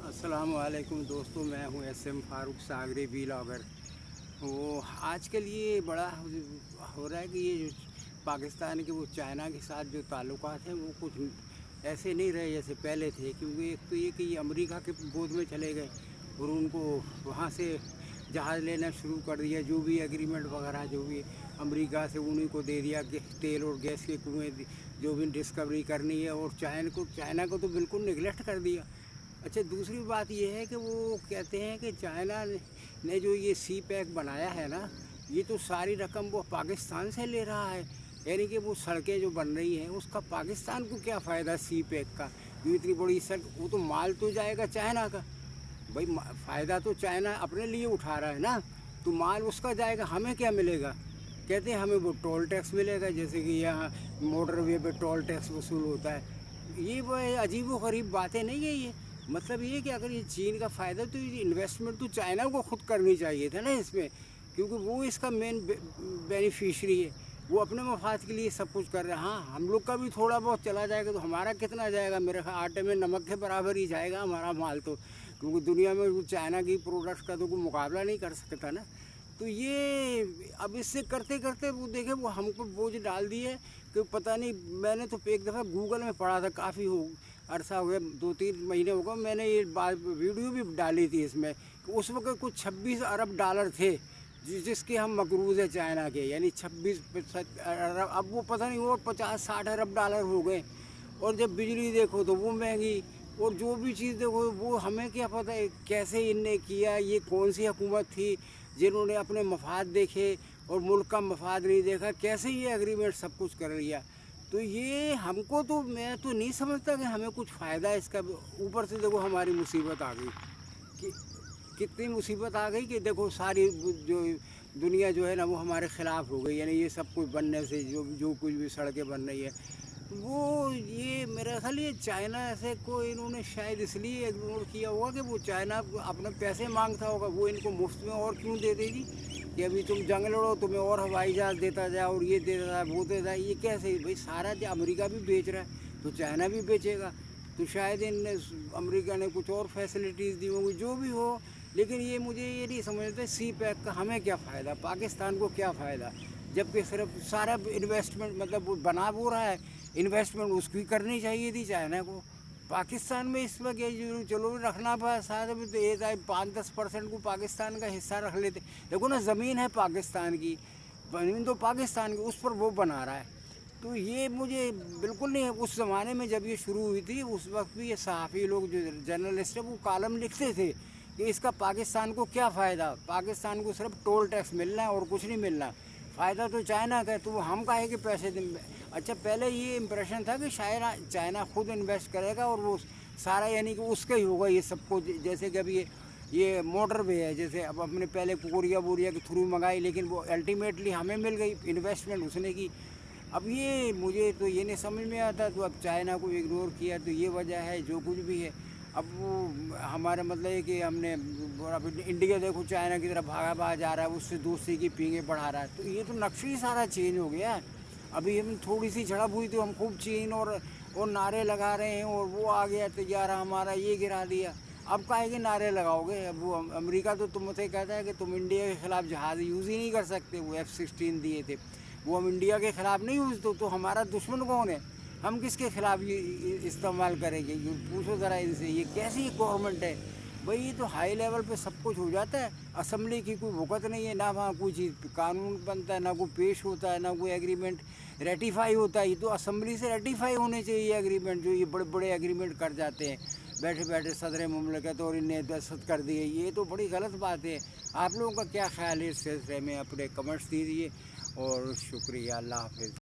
अस्सलाम वालेकुम दोस्तों, मैं हूं एस.एम. फारूक सागरी व्लॉगर। वो आज के लिए बड़ा हो रहा है कि ये जो पाकिस्तान के वो चाइना के साथ जो ताल्लुकात हैं वो कुछ ऐसे नहीं रहे जैसे पहले थे, क्योंकि एक तो ये कि ये अमेरिका के गोद में चले गए और उनको वहाँ से जहाज़ लेना शुरू कर दिया। जो भी एग्रीमेंट वगैरह जो भी अमेरिका से उन्हीं को दे दिया, तेल और गैस के कुएँ जो भी डिस्कवरी करनी है, और चाइना को तो बिल्कुल निगलेक्ट कर दिया। अच्छा, दूसरी बात ये है कि वो कहते हैं कि चाइना ने जो ये सी पैक बनाया है ना, ये तो सारी रकम वो पाकिस्तान से ले रहा है। यानी कि वो सड़कें जो बन रही हैं उसका पाकिस्तान को क्या फ़ायदा सी पैक का? जो इतनी बड़ी सड़क, वो तो माल तो जाएगा चाइना का। भाई फ़ायदा तो चाइना अपने लिए उठा रहा है ना, तो माल उसका जाएगा, हमें क्या मिलेगा? कहते हैं हमें वो टोल टैक्स मिलेगा, जैसे कि यहाँ मोटरवे पे टोल टैक्स वसूल होता है। ये वो अजीब व गरीब बातें नहीं है ये। मतलब ये कि अगर ये चीन का फ़ायदा, तो ये इन्वेस्टमेंट तो चाइना को खुद करनी चाहिए था ना इसमें, क्योंकि वो इसका मेन बेनिफिशरी है। वो अपने मफाद के लिए सब कुछ कर रहे हैं। हाँ, हम लोग का भी थोड़ा बहुत चला जाएगा तो हमारा कितना जाएगा? मेरे ख्याल आटे में नमक के बराबर ही जाएगा हमारा माल तो, क्योंकि दुनिया में वो चाइना की प्रोडक्ट्स का तो कोई मुकाबला नहीं कर सकता ना। तो ये अब इससे करते करते वो देखे वो हमको बोझ डाल दिए कि पता नहीं। मैंने तो एक दफ़ा गूगल में पढ़ा था, काफ़ी अरसा हो गया, 2-3 महीने हो गए, मैंने ये बात वीडियो भी डाली थी इसमें। उस वक्त कुछ 26 अरब डॉलर थे जिसके हम मकरूज़ है चाइना के, यानी 26 अरब। अब वो पता नहीं और 50-60 अरब डॉलर हो गए। और जब बिजली देखो तो वो महंगी, और जो भी चीज़ देखो वो हमें क्या पता है कैसे इनने किया। ये कौन सी हुकूमत थी जिन्होंने अपने मफाद देखे और मुल्क का मफाद नहीं देखा? कैसे ये एग्रीमेंट सब कुछ कर लिया? तो ये हमको तो, मैं तो नहीं समझता कि हमें कुछ फ़ायदा है इसका। ऊपर से देखो हमारी मुसीबत आ गई कि कितनी मुसीबत आ गई कि देखो सारी जो दुनिया जो है ना वो हमारे ख़िलाफ़ हो गई। यानी ये सब कुछ बनने से जो जो कुछ भी सड़कें बन रही है, वो ये मेरा ख्याल ये चाइना से को इन्होंने शायद इसलिए इग्नोर किया होगा कि वो चाइना अपने पैसे मांगता होगा। वो इनको मुफ्त में और क्यों दे देगी कि अभी तुम जंग लड़ो, तुम्हें और हवाई जहाज़ देता जाए और ये देता जाए वो देता है। ये कैसे भाई? सारा जो अमेरिका भी बेच रहा है तो चाइना भी बेचेगा। तो शायद इन अमेरिका ने कुछ और फैसिलिटीज़ दी होंगी, जो भी हो। लेकिन ये मुझे ये नहीं समझते सी पैक का हमें क्या फ़ायदा, पाकिस्तान को क्या फ़ायदा? जबकि सिर्फ सारा इन्वेस्टमेंट, मतलब वो बना वो रहा है, इन्वेस्टमेंट उसकी करनी चाहिए थी चाइना को। पाकिस्तान में इस वक्त ये चलो रखना पड़ा साथ में, तो ये 5-10% को पाकिस्तान का हिस्सा रख लेते। देखो ना, ज़मीन है पाकिस्तान की, ज़मीन तो पाकिस्तान की, उस पर वो बना रहा है। तो ये मुझे बिल्कुल नहीं है। उस ज़माने में जब ये शुरू हुई थी उस वक्त भी ये सहाफ़ी लोग जो जर्नलिस्ट है वो कॉलम लिखते थे कि इसका पाकिस्तान को क्या फ़ायदा, पाकिस्तान को सिर्फ टोल टैक्स मिलना है और कुछ नहीं मिलना, फ़ायदा तो चाइना का है। तो हम काहे के पैसे दें? अच्छा, पहले ये इम्प्रेशन था कि शायद चाइना खुद इन्वेस्ट करेगा और वो सारा यानी कि उसका ही होगा ये सब कुछ। जैसे कि अभी ये मोटर वे है, जैसे अब अपने पहले कोरिया बोरिया के थ्रू मंगाई, लेकिन वो अल्टीमेटली हमें मिल गई, इन्वेस्टमेंट उसने की। अब ये मुझे तो ये नहीं समझ में आता। तो अब चाइना को इग्नोर किया तो ये वजह है जो कुछ भी है। अब वो हमारा मतलब है कि हमने अब इंडिया देखो चाइना की तरफ भागा जा रहा है, उससे दोस्ती की पींगे बढ़ा रहा है। तो ये तो नक्शा ही सारा चेंज हो गया है। अभी हम थोड़ी सी झड़प हुई तो हम खूब चीन और नारे लगा रहे हैं, और वो आ गया तैयारा हमारा ये गिरा दिया। अब काहे के नारे लगाओगे? अब वो अमेरिका तो तुमसे कहता है कि तुम इंडिया के ख़िलाफ़ जहाज़ यूज़ ही नहीं कर सकते। वो F-16 दिए थे, वो हम इंडिया के ख़िलाफ़ नहीं यूज़, तो हमारा दुश्मन कौन है? हम किसके ख़िलाफ़ ये इस्तेमाल करेंगे? ये पूछो ज़रा इनसे, ये कैसी गवर्नमेंट है भाई? ये तो हाई लेवल पे सब कुछ हो जाता है, असम्बली की कोई वक़्त नहीं है ना, वहाँ कोई चीज़ कानून बनता है ना, कोई पेश होता है ना, कोई एग्रीमेंट रेटिफाई होता है। ये तो असम्बली से रेटिफाई होने चाहिए एग्रीमेंट, जो ये बड़े बड़े एग्रीमेंट कर जाते हैं बैठे बैठे सदर मुमलकत, और इन्हें दस्तखत कर दिए। ये तो बड़ी गलत बात है। आप लोगों का क्या ख्याल है इस सिलसिले में? अपने कमेंट्स दीजिए और शुक्रिया। अल्लाह हाफ़िज़।